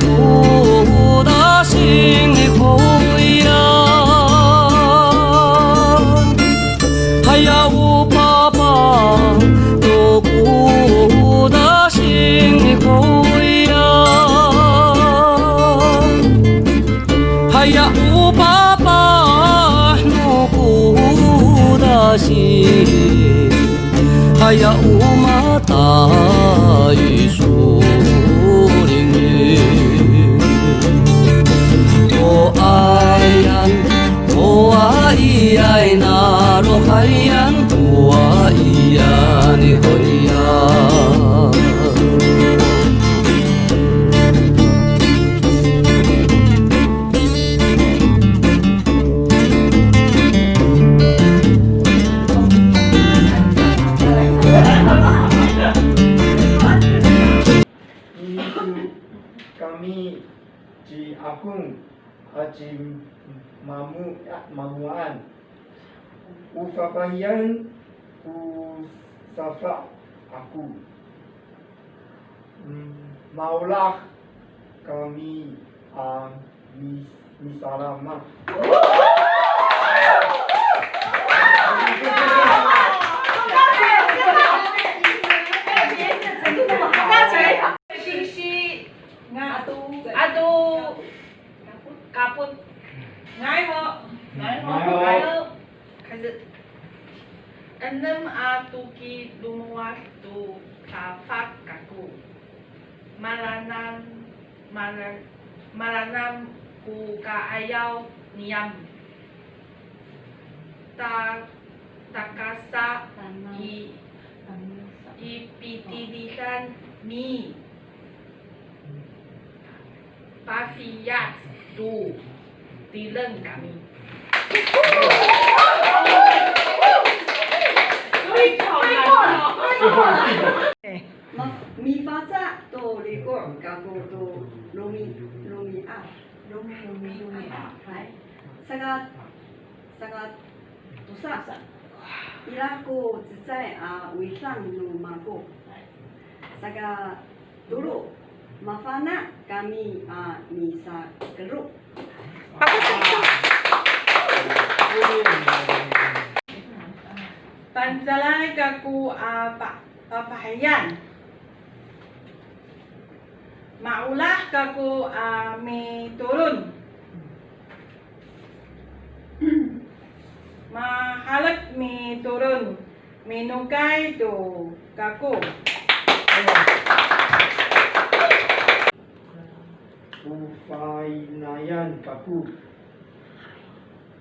不大心的后呀，还呀我爸爸都不大心的后呀，还呀我爸爸都不大心。还呀，乌马大雨树林里，我爱呀，我爱呀，那罗海呀，我爱呀，你会呀。Kami Ci Akung Haji Mamuan Ufafahian Usafa aku Maulah kami Misalama Aduh, kaput, ngai ho, enam atuki lumuas tu kafak kaku, malanam ku ka ayaw niyam, takasa ipitilisan mi. Pafiat tu tileng kami. Mi baca tu likur kaku tu lumi hai sangat dosa. Ilaku zai wisang nu maku. Saga dulu mafana kami misa geruk. Panjalai kaku pahayan. Maulah kaku mi turun. Mahalak mi turun. Minukai tu kaku. Ufainayan kaku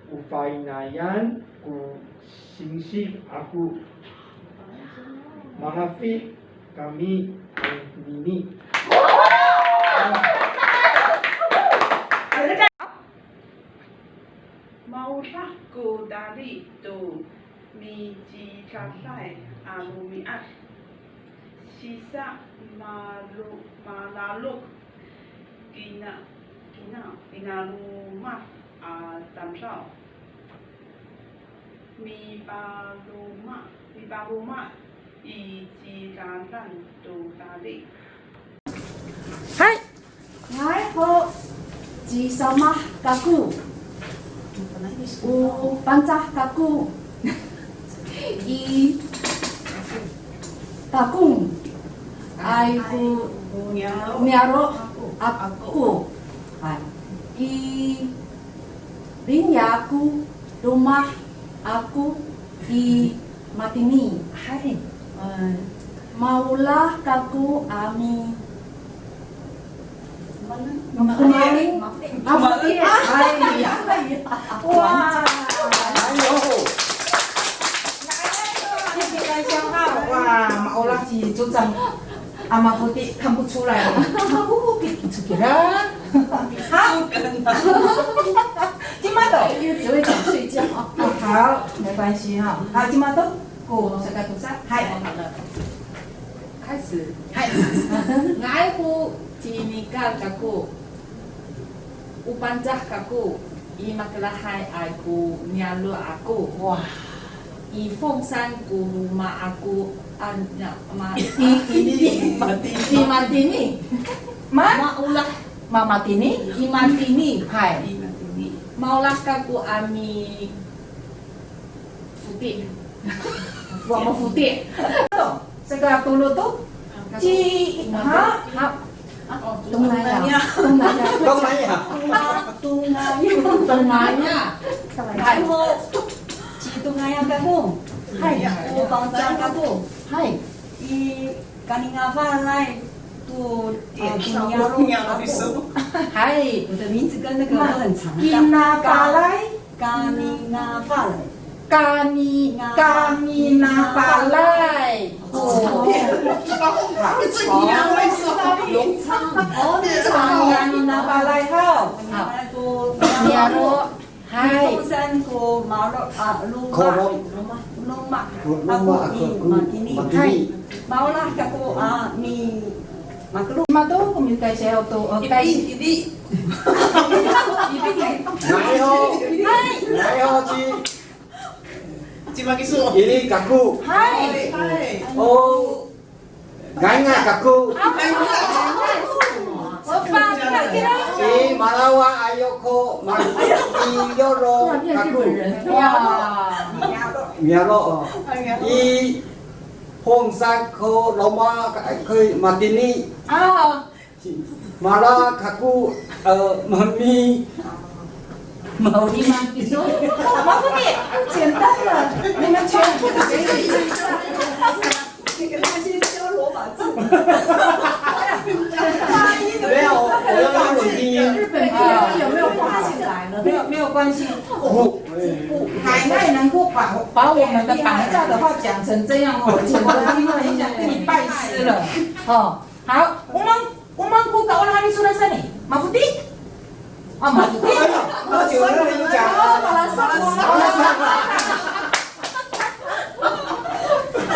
Ufainayan ku singsip aku Mahafid kami Nini Maulah ku dari tu mi jikasai alumiat sisa malaluk Kina rumah tamsau mi barumah ijiran tu tadi. Hai, ngai ho ji sama kaku. Pancah kaku. I kakung. Aiku miaro aku. Hai. I rinyaku rumah aku di Matini. Hai. Maulah kaku ami. Mafti. Wah.哇，马欧拉基组长，阿妈不的看不出来了，不给出去了，好，今嘛都，因为只会讲睡觉。好，没关系哈，好，今嘛都，过这个多少？嗨，开始。嗨， Ngaiku tinikal kaku. Upanjah kaku. Imaklahai aku nyalu aku. Wah. Ifongsan ku rumah aku ini Matini. Ma Maulah มามาตินี่ Imatini ใช่ Imatini. Maulah kaku ami Futi Buat mau futi sekarang dulu tuh ci ha tunganya Tunganya hai Ci tunganya kamu hai Tu bangsa kamu hai I kaningafa lai Tu punya lo isu. hai 我的名字跟那个都很长 kinapalay Kaningafa lai kaminapalay 龙昌 kaminapalay ho กู niaro hai 中山กูมาโลลุง โคโร ลุงมา Rumah aku Matini Matini. Maulah kaku mi Maklu mà tôi cũng như cái xe ô tô ở đây Ini. Nai ho. Nai ho chi. Cuma kisu. Ini kaku. hai Oh. Ganga kaku. opa kita kira Si Malawa Ayoko Iyoro kaku. ya Miaro. I Hong Sako Loma Khơi Matini. à Mala kaku mami màu đi mang cái số mà có biết简单了你们全部都是没有，我要拉录音。日本地方有没有挂起来了？没有关系。海外能够把我们的绑架的话讲成这样哦，简直听了一下跟你拜师了。哦，好，我们不搞哪里出来这里？马福地。啊，马福地。喝酒了你讲。马来上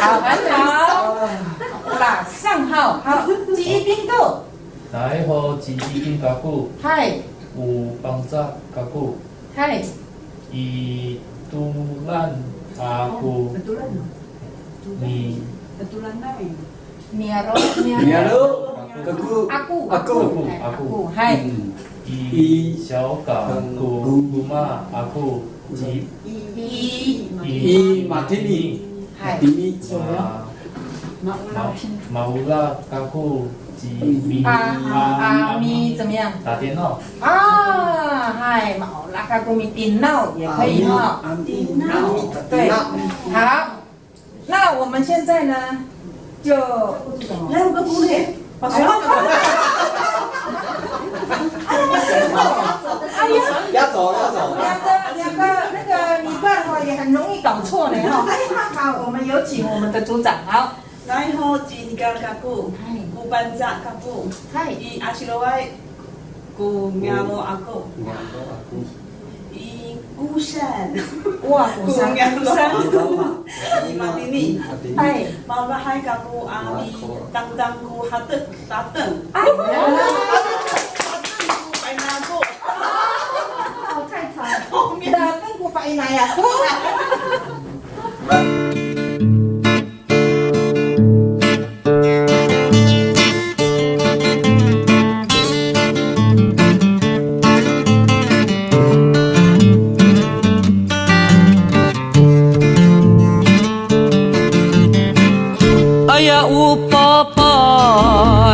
好，很好。啦，上号好，记忆bingo。大好自己跟加固，嗨有帮助加固，嗨。伊杜兰阿固 Betulan 你 Betulan nai Niaro Miaro kaku. aku Aku. aku hai 伊小港固古玛阿固吉 I Matini. hai Matini. 马乌拉加固吉米阿咪怎么样打电脑，啊？嗨，毛拉卡古米顶闹也可以哈。对，好，那我们现在呢就来有个姑娘把水放开。哎呀，要走要走。两个那个米饭哈也很容易搞错呢哈。哎，好，我们有请我们的组长，好，来好金刚加固，古班扎加固，嗨，伊阿西罗歪，古苗罗阿固，伊孤山，哇，古苗罗山，伊马蒂尼，哎，毛拉海加固阿米，当当古哈德达登，哎，白拿固，好太惨了，的跟古法一来呀。Aya upapa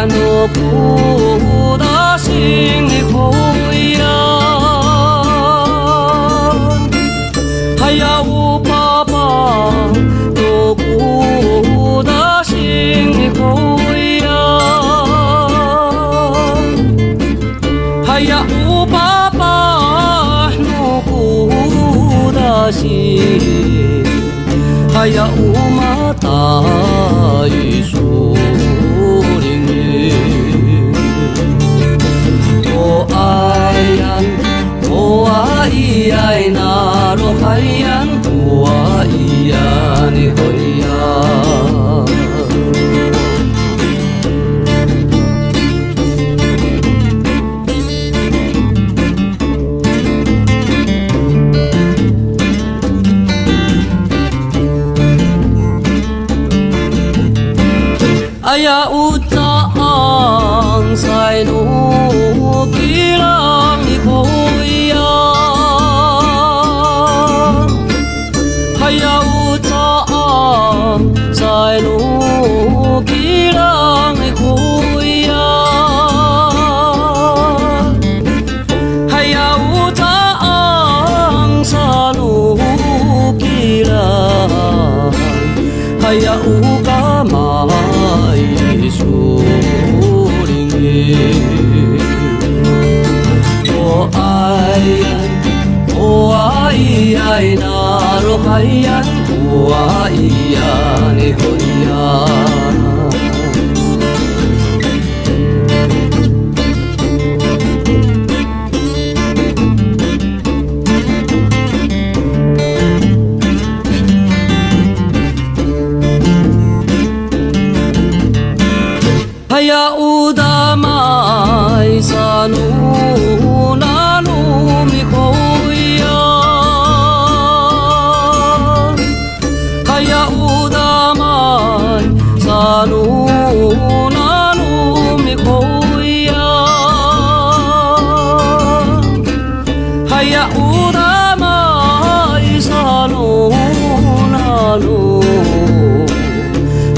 no kuda sing hoya Aya upapa no kuda sing hoya Aya upapa no kuda sing Aya umata 이소리니 도아얀 도아이야이 나로 하얀 도아이야니 허야 아야 우짱 사이로 nu kilang kuya hayau ta ang sa nu kilang hayau ka mai suring o ai na ro hayan o ai ni hoya haya udamai sanu nanu mi koya haya udamai sanu nanu mi koya haya udamai sanu nanu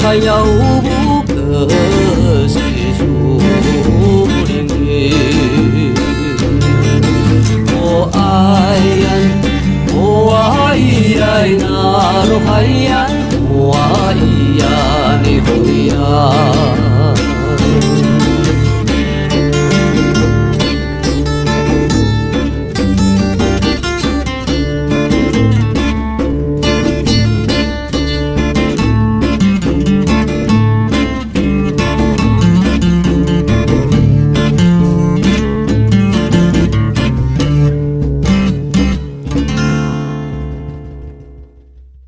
haya o ai na ro hayan